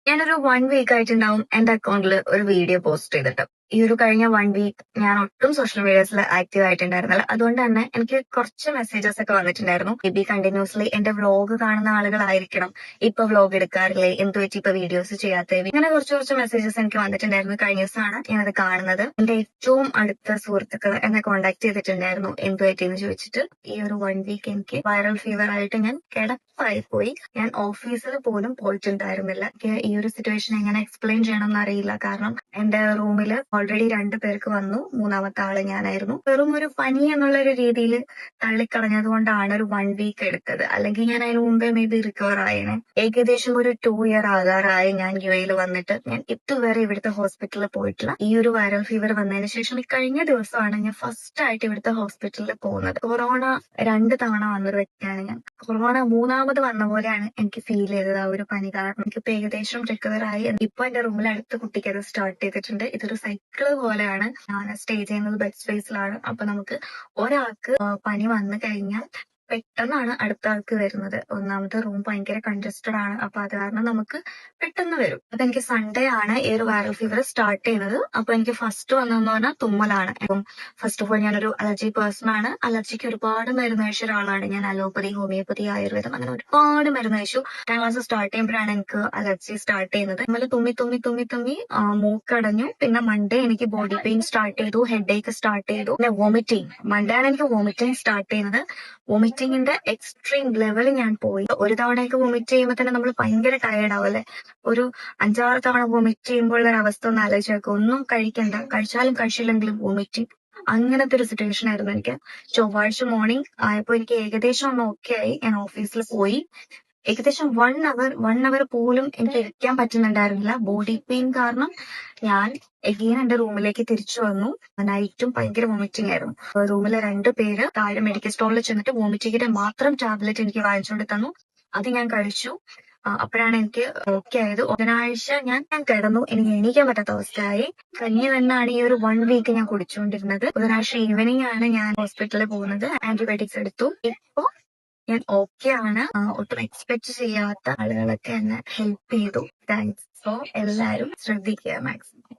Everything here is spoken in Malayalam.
ഞാനൊരു 1 വീക്ക് ആയിട്ടുണ്ടാവും എന്റെ അക്കൗണ്ടിൽ ഒരു വീഡിയോ പോസ്റ്റ് ചെയ്തിട്ട്. ഈ ഒരു കഴിഞ്ഞ 1 വീക്ക് ഞാൻ ഒട്ടും സോഷ്യൽ മീഡിയാസിൽ ആക്റ്റീവ് ആയിട്ടുണ്ടായിരുന്നില്ല. അതുകൊണ്ട് തന്നെ എനിക്ക് കുറച്ച് മെസ്സേജസ് ഒക്കെ വന്നിട്ടുണ്ടായിരുന്നു. മേ ബി കണ്ടിന്യൂസ്ലി എന്റെ വ്ളോഗ് കാണുന്ന ആളുകളായിരിക്കണം. ഇപ്പൊ വ്ളോഗ് എടുക്കാറില്ലേ, എന്ത് പറ്റി ഇപ്പൊ വീഡിയോസ് ചെയ്യാത്തേ, ഇങ്ങനെ കുറച്ച് മെസ്സേജസ് എനിക്ക് വന്നിട്ടുണ്ടായിരുന്നു. കഴിഞ്ഞ ദിവസമാണ് ഞാനത് കാണുന്നത്. എന്റെ ഏറ്റവും അടുത്ത സുഹൃത്തുക്കൾ എന്നെ കോൺടാക്ട് ചെയ്തിട്ടുണ്ടായിരുന്നു എന്ത് പറ്റിയെന്ന് ചോദിച്ചിട്ട്. ഈ ഒരു 1 വീക്ക് എനിക്ക് വൈറൽ ഫീവർ ആയിട്ട് ഞാൻ കിടപ്പായി പോയി. ഞാൻ ഓഫീസിൽ പോലും പോയിട്ടുണ്ടായിരുന്നില്ല. എനിക്ക് ഈ ഒരു സിറ്റുവേഷൻ എങ്ങനെ എക്സ്പ്ലെയിൻ ചെയ്യണം എന്നറിയില്ല. കാരണം എന്റെ റൂമിൽ ഓൾറെഡി 2 പേർക്ക് വന്നു. മൂന്നാമത്തെ ആള് ഞാനായിരുന്നു. വെറും ഒരു പനി എന്നുള്ള ഒരു രീതിയിൽ തള്ളിക്കളഞ്ഞത് കൊണ്ടാണ് ഒരു 1 വീക്ക് എടുത്തത്. അല്ലെങ്കിൽ ഞാൻ അതിന് മുമ്പേ മേ ബി റിക്കവർ ആയേനെ. ഏകദേശം ഒരു 2 ഇയർ ആകാറായി ഞാൻ യുഎയിൽ വന്നിട്ട്. ഞാൻ ഇതുവരെ ഇവിടുത്തെ ഹോസ്പിറ്റലിൽ പോയിട്ടില്ല. ഈ ഒരു വൈറൽ ഫീവർ വന്നതിന് ശേഷം ഈ കഴിഞ്ഞ ദിവസമാണ് ഞാൻ ഫസ്റ്റ് ആയിട്ട് ഇവിടുത്തെ ഹോസ്പിറ്റലിൽ പോകുന്നത്. കൊറോണ 2 തവണ വന്നൊരു വ്യക്തിയാണ് ഞാൻ. കൊറോണ മൂന്നാമത് വന്ന പോലെയാണ് എനിക്ക് ഫീൽ ചെയ്തത് ആ ഒരു പനി കാരണം. എനിക്കിപ്പോ ഏകദേശം റിക്കവർ ആയി. ഇപ്പൊ എന്റെ റൂമിൽ അടുത്ത കുട്ടിക്ക് അത് സ്റ്റാർട്ട് ചെയ്തിട്ടുണ്ട്. ഇതൊരു സൈക്കിള് പോലെയാണ്. ഞാൻ സ്റ്റേ ചെയ്യുന്നത് ബെഡ് സ്പേസിലാണ്. അപ്പൊ നമുക്ക് ഒരാൾക്ക് പനി വന്നു കഴിഞ്ഞാൽ പെട്ടെന്നാണ് അടുത്ത ആൾക്ക് വരുന്നത്. ഒന്നാമത്തെ റൂം ഭയങ്കര കൺജസ്റ്റഡ് ആണ്. അപ്പൊ അത് കാരണം നമുക്ക് പെട്ടെന്ന് വരും. അപ്പൊ എനിക്ക് സൺഡേ ആണ് ഈ ഒരു വൈറൽ ഫീവർ സ്റ്റാർട്ട് ചെയ്യുന്നത്. അപ്പൊ എനിക്ക് ഫസ്റ്റ് വന്നതെന്ന് പറഞ്ഞാൽ തുമ്മലാണ്. അപ്പം ഫസ്റ്റ് ഓഫ് ഓൾ ഞാനൊരു അലർജി പേഴ്സൺ ആണ്. അലർജിക്ക് ഒരുപാട് മരുന്ന് കഴിച്ച ഒരാളാണ് ഞാൻ. അലോപ്പതി, ഹോമിയോപ്പതി, ആയുർവേദം അങ്ങനെ ഒരുപാട് മരുന്ന് കഴിച്ചു. 10ാം ക്ലാസ് സ്റ്റാർട്ട് ചെയ്യുമ്പോഴാണ് എനിക്ക് അലർജി സ്റ്റാർട്ട് ചെയ്യുന്നത്. നമ്മൾ തുമ്മി മൂക്കടഞ്ഞു. പിന്നെ മൺഡേ എനിക്ക് ബോഡി പെയിൻ സ്റ്റാർട്ട് ചെയ്തു, ഹെഡ് ഏക്ക് സ്റ്റാർട്ട് ചെയ്തു, പിന്നെ വോമിറ്റിംഗ്. മൺഡേ ആണ് എനിക്ക് വോമിറ്റിംഗ് സ്റ്റാർട്ട് ചെയ്യുന്നത്. വോമിറ്റിംഗിന്റെ എക്സ്ട്രീം ലെവലിൽ ഞാൻ പോയി. ഒരു തവണയൊക്കെ വോമിറ്റ് ചെയ്യുമ്പോൾ തന്നെ നമ്മൾ ഭയങ്കര ടയേർഡ് ആവും അല്ലെ. ഒരു 5-6 തവണ വോമിറ്റ് ചെയ്യുമ്പോൾ ഒരു അവസ്ഥ ഒന്ന് ആലോചിച്ച് നോക്കുക. ഒന്നും കഴിക്കണ്ട, കഴിച്ചാലും കഴിച്ചില്ലെങ്കിലും വോമിറ്റിംഗ്. അങ്ങനത്തെ ഒരു സിറ്റുവേഷൻ ആയിരുന്നു എനിക്ക്. ചൊവ്വാഴ്ച മോർണിംഗ് ആയപ്പോ എനിക്ക് ഏകദേശം ഒന്ന് ഓക്കെ ആയി. ഞാൻ ഓഫീസിൽ പോയി. ഏകദേശം 1 അവർ പോലും എനിക്ക് ഇരിക്കാൻ പറ്റുന്നുണ്ടായിരുന്നില്ല. ബോഡി പെയിൻ കാരണം ഞാൻ എഗെയിൻ എന്റെ റൂമിലേക്ക് തിരിച്ചു വന്നു. നൈറ്റും ഭയങ്കര വോമിറ്റിംഗ് ആയിരുന്നു. റൂമിലെ 2 പേര് താഴെ മെഡിക്കൽ സ്റ്റോറിൽ ചെന്നിട്ട് വോമിറ്റിങ്ങിന്റെ മാത്രം ടാബ്ലറ്റ് എനിക്ക് വാങ്ങിച്ചുകൊണ്ട് തന്നു. അത് ഞാൻ കഴിച്ചു. അപ്പോഴാണ് എനിക്ക് ഓക്കെ ആയത്. ബുധനാഴ്ച ഞാൻ കിടന്നു. എനിക്ക് എണീക്കാൻ പറ്റാത്ത അവസ്ഥയായി. കഞ്ഞി തന്നെയാണ് ഈ ഒരു 1 വീക്ക് ഞാൻ കുടിച്ചുകൊണ്ടിരുന്നത്. ബുധനാഴ്ച ഈവനിങ് ആണ് ഞാൻ ഹോസ്പിറ്റലിൽ പോകുന്നത്. ആന്റിബയോട്ടിക്സ് എടുത്തു. ഇപ്പൊ ഞാൻ ഓക്കെ ആണ്. ഒട്ടും എക്സ്പെക്ട് ചെയ്യാത്ത ആളുകളൊക്കെ എന്നെ ഹെൽപ്പ് ചെയ്തു. താങ്ക്സ്. സോ എല്ലാരും ശ്രദ്ധിക്കുക മാക്സിമം.